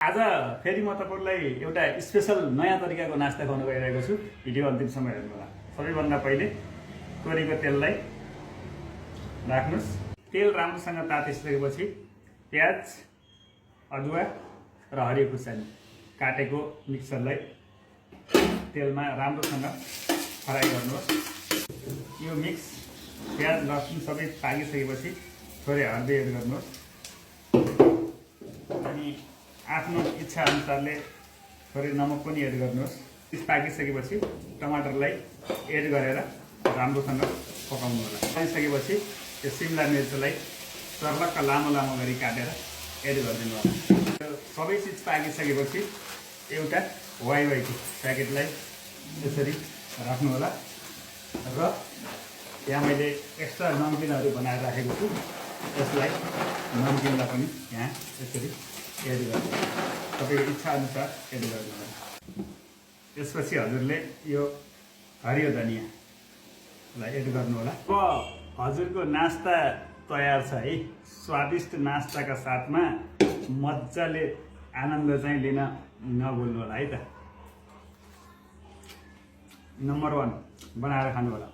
आज फेरि म तपाईलाई एउटा स्पेशल नयाँ तरिकाको नास्ता खुवाउन गइरहेको छु। भिडियो अन्तिमसम्म हेर्नु होला। सबैभन्दा पहिले तोरीको तेललाई राख्नुस्। तेल राम्रोसँग तातिसकेपछि प्याज, अदुवा र हरियो खुर्सानी काटेको मिक्सरलाई तेलमा राम्रोसँग फ्राई गर्नुहोस्। यो मिक्स प्याज लसुन सबै पाकिसकेपछि थोरै हर्दी एड गर्नुहोस् अनि आफ्नो इच्छा अनुसारले थोरै नमक पनि एड गर्नुहोस्। पाकिसकेपछि टमाटरलाई एड गरेर राम्रोसँग पकाउनु होला। पाकिसकेपछि त्यो सिमला मिर्चलाई चर्लक्क लामो लामो गरी काटेर एड गरिदिनु होला। सबै चिज पाकिसकेपछि एउटा वाइवाईको प्याकेटलाई यसरी राख्नु होला र यहाँ मैले एक्स्ट्रा नमकिनहरू बनाएर राखेको छु। यसलाई नमकिनलाई पनि यहाँ यसरी एड गर्नु, तपाईँको इच्छा अनुसार एड गर्नु होला। त्यसपछि हजुरले यो हरियो धनियाँलाई एड गर्नु होला। अब हजुरको नास्ता तयार छ है। स्वादिष्ट नास्ताका साथमा मजाले आनन्द चाहिँ लिन नभुल्नु होला है त। नम्बर 1 बनाएर खानु होला।